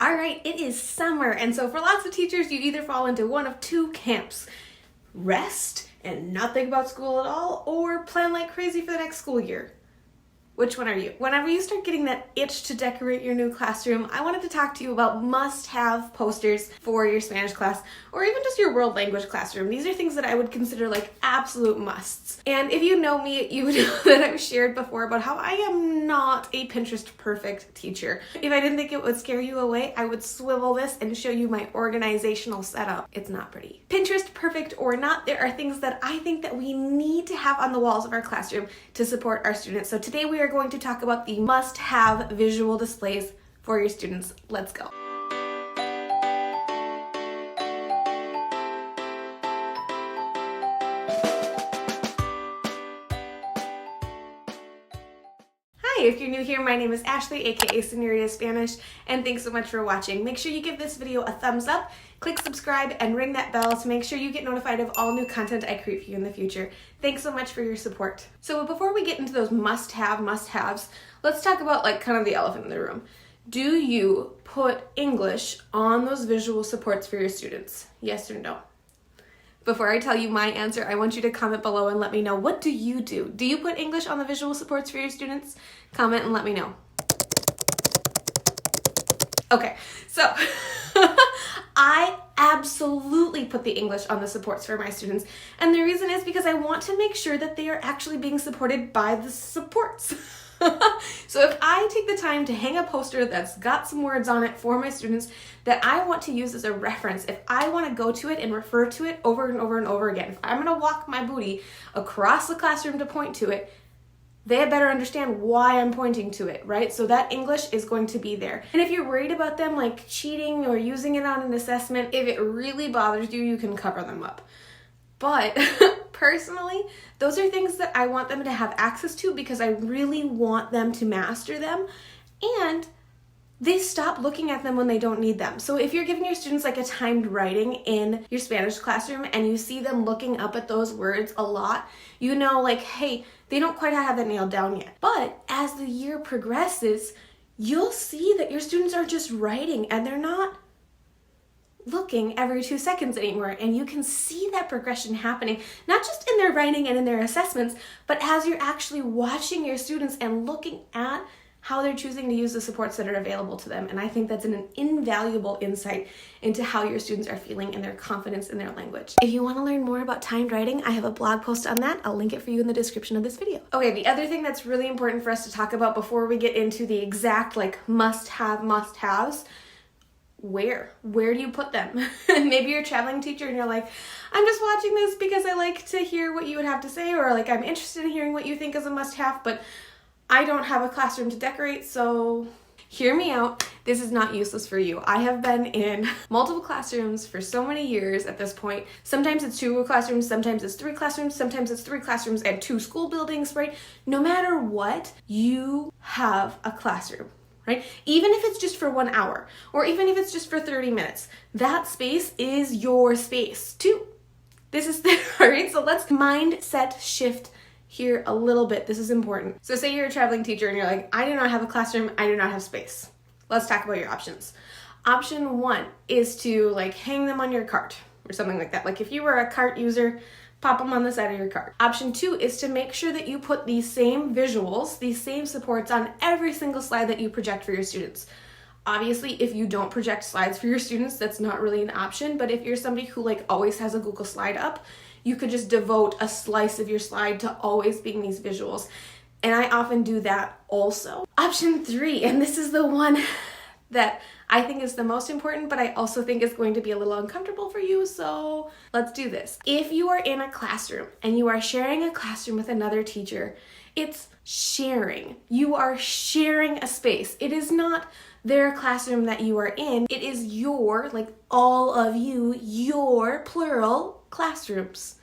All right, it is summer, and so for lots of teachers, you either fall into one of two camps. Rest and not think about school at all, or plan like crazy for the next school year. Which one are you? Whenever you start getting that itch to decorate your new classroom, I wanted to talk to you about must-have posters for your Spanish class, or even just your world language classroom. These are things that I would consider like absolute musts. And if you know me, you would know that I've shared before about how I am not a Pinterest perfect teacher. If I didn't think it would scare you away, I would swivel this and show you my organizational setup. It's not pretty. Pinterest perfect or not, there are things that I think that we need to have on the walls of our classroom to support our students. So today we are going to talk about the must-have visual displays for your students. Let's go. Hi, if you're new here, my name is Ashley, aka Senorita Spanish, and thanks so much for watching. Make sure you give this video a thumbs up, click subscribe, and ring that bell to make sure you get notified of all new content I create for you in the future. Thanks so much for your support. So before we get into those must-haves, let's talk about like kind of the elephant in the room. Do you put English on those visual supports for your students? Yes or no? Before I tell you my answer, I want you to comment below and let me know, what do you do? Do you put English on the visual supports for your students? Comment and let me know. Okay, so I absolutely put the English on the supports for my students. And the reason is because I want to make sure that they are actually being supported by the supports. So if I take the time to hang a poster that's got some words on it for my students that I want to use as a reference, if I want to go to it and refer to it over and over and over again, if I'm going to walk my booty across the classroom to point to it, they better understand why I'm pointing to it, right? So that English is going to be there. And if you're worried about them like cheating or using it on an assessment, if it really bothers you, you can cover them up. But personally, those are things that I want them to have access to because I really want them to master them, and they stop looking at them when they don't need them. So if you're giving your students like a timed writing in your Spanish classroom and you see them looking up at those words a lot, you know like, hey, they don't quite have that nailed down yet. But as the year progresses, you'll see that your students are just writing and they're not looking every 2 seconds anymore, and you can see that progression happening, not just in their writing and in their assessments, but as you're actually watching your students and looking at how they're choosing to use the supports that are available to them. And I think that's an invaluable insight into how your students are feeling and their confidence in their language. If you want to learn more about timed writing, I have a blog post on that. I'll link it for you in the description of this video. Okay, the other thing that's really important for us to talk about before we get into the exact like must-haves, where do you put them? Maybe you're a traveling teacher and you're like, I'm just watching this because I like to hear what you would have to say, or like I'm interested in hearing what you think is a must-have, but I don't have a classroom to decorate, so hear me out. This is not useless for you. I have been in multiple classrooms for so many years at this point. Sometimes it's 2 classrooms, sometimes it's 3 classrooms, sometimes it's 3 classrooms and 2 school buildings, right? No matter what, you have a classroom. Right? Even if it's just for 1 hour, or even if it's just for 30 minutes, that space is your space too. This is all right, so let's mindset shift here a little bit. This is important. So say you're a traveling teacher and you're like, I do not have a classroom, I do not have space. Let's talk about your options. Option 1 is to like hang them on your cart or something like that. Like if you were a cart user, pop them on the side of your cart. Option 2 is to make sure that you put these same visuals, these same supports on every single slide that you project for your students. Obviously, if you don't project slides for your students, that's not really an option. But if you're somebody who like always has a Google slide up, you could just devote a slice of your slide to always being these visuals. And I often do that also. Option 3, and this is the one that I think is the most important, but I also think is going to be a little uncomfortable for you, so let's do this. If you are in a classroom and you are sharing a classroom with another teacher, it's sharing. You are sharing a space. It is not their classroom that you are in. It is your, like all of you, your plural classrooms.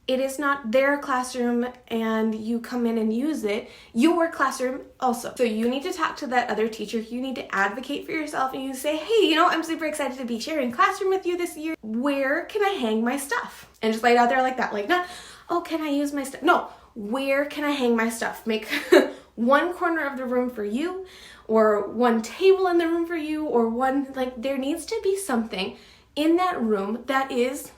It is not their classroom and you come in and use it, your classroom also. So you need to talk to that other teacher. You need to advocate for yourself and you say, hey, you know, I'm super excited to be sharing classroom with you this year. Where can I hang my stuff? And just lay it out there like that. Like, not, oh, can I use my stuff? No, where can I hang my stuff? Make one corner of the room for you, or one table in the room for you, or one, like, there needs to be something in that room that is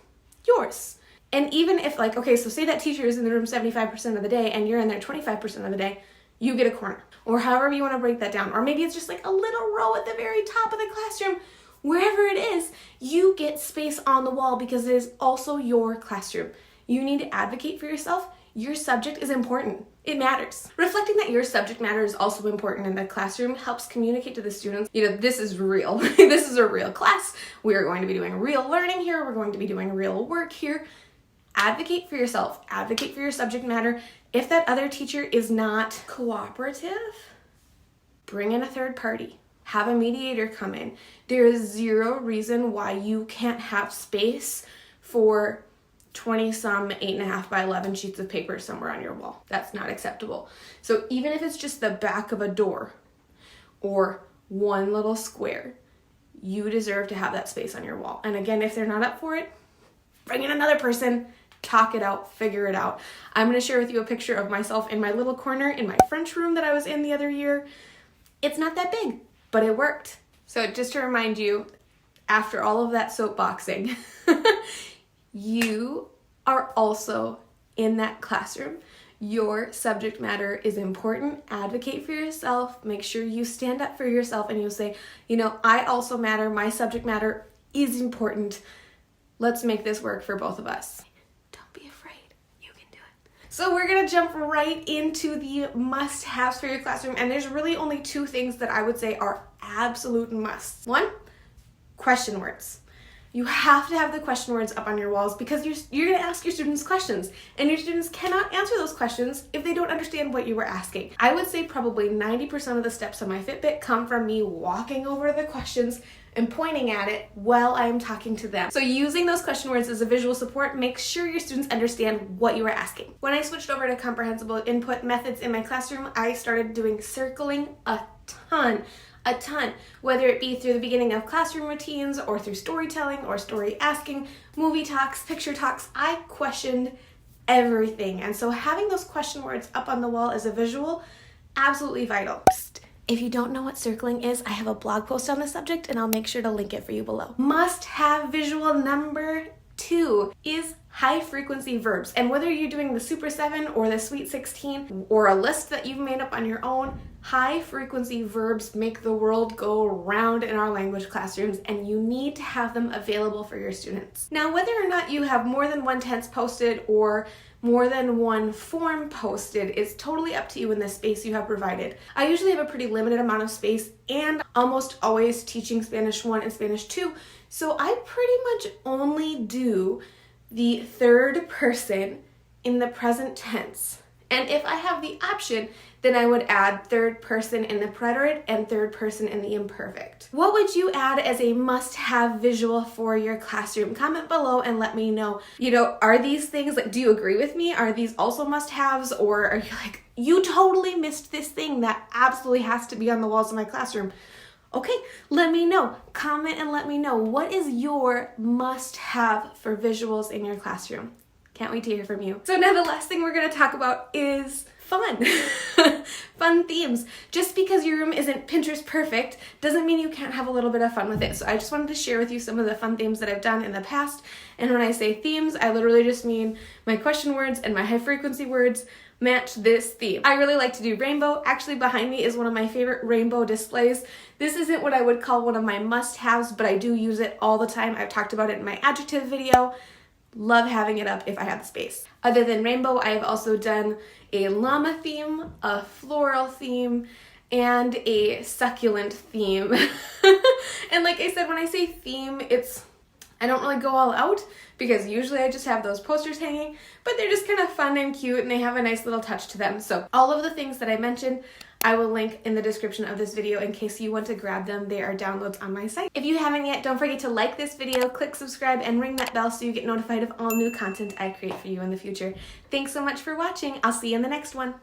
yours. And even if, like, okay, so say that teacher is in the room 75% of the day and you're in there 25% of the day, you get a corner. Or however you want to break that down. Or maybe it's just like a little row at the very top of the classroom. Wherever it is, you get space on the wall because it is also your classroom. You need to advocate for yourself. Your subject is important. It matters. Reflecting that your subject matter is also important in the classroom helps communicate to the students, this is real. This is a real class. We are going to be doing real learning here. We're going to be doing real work here. Advocate for yourself. Advocate for your subject matter. If that other teacher is not cooperative, bring in a third party. Have a mediator come in. There is zero reason why you can't have space for 20-some 8.5 by 11 sheets of paper somewhere on your wall. That's not acceptable. So even if it's just the back of a door or one little square, you deserve to have that space on your wall. And again, if they're not up for it, bring in another person, talk it out, figure it out. I'm going to share with you a picture of myself in my little corner in my French room that I was in the other year. It's not that big, but it worked. So just to remind you, after all of that soapboxing, you are also in that classroom. Your subject matter is important. Advocate for yourself. Make sure you stand up for yourself and you say, I also matter. My subject matter is important. Let's make this work for both of us. Don't be afraid. You can do it. So we're going to jump right into the must-haves for your classroom. And there's really only two things that I would say are absolute musts. One, question words. You have to have the question words up on your walls because you're going to ask your students questions, and your students cannot answer those questions if they don't understand what you were asking. I would say probably 90% of the steps on my Fitbit come from me walking over the questions and pointing at it while I'm talking to them. So using those question words as a visual support makes sure your students understand what you were asking. When I switched over to comprehensible input methods in my classroom, I started doing circling a ton, whether it be through the beginning of classroom routines or through storytelling or story asking, movie talks, picture talks. I questioned everything. And so having those question words up on the wall as a visual, absolutely vital. If you don't know what circling is, I have a blog post on the subject and I'll make sure to link it for you below. Must have visual number 2 is high frequency verbs. And whether you're doing the Super 7 or the Sweet 16 or a list that you've made up on your own, high frequency verbs make the world go round in our language classrooms, and you need to have them available for your students. Now, whether or not you have more than one tense posted or more than one form posted is totally up to you in the space you have provided. I usually have a pretty limited amount of space and almost always teaching Spanish 1 and Spanish 2, so I pretty much only do the third person in the present tense. And if I have the option, then I would add third person in the preterite and third person in the imperfect. What would you add as a must-have visual for your classroom? Comment below and let me know. Are these things, do you agree with me? Are these also must-haves? Or are you like, you totally missed this thing that absolutely has to be on the walls of my classroom? Okay, let me know. Comment and let me know. What is your must-have for visuals in your classroom? Can't wait to hear from you. So now the last thing we're going to talk about is fun. Fun themes. Just because your room isn't Pinterest perfect doesn't mean you can't have a little bit of fun with it. So I just wanted to share with you some of the fun themes that I've done in the past. And when I say themes, I literally just mean my question words and my high frequency words match this theme. I really like to do rainbow. Actually, behind me is one of my favorite rainbow displays. This isn't what I would call one of my must-haves, but I do use it all the time. I've talked about it in my adjective video. Love having it up if I have the space. Other than rainbow, I have also done a llama theme, a floral theme, and a succulent theme. And like I said, when I say theme, I don't really go all out because usually I just have those posters hanging, but they're just kind of fun and cute and they have a nice little touch to them. So all of the things that I mentioned, I will link in the description of this video in case you want to grab them. They are downloads on my site. If you haven't yet, don't forget to like this video, click subscribe, and ring that bell so you get notified of all new content I create for you in the future. Thanks so much for watching. I'll see you in the next one.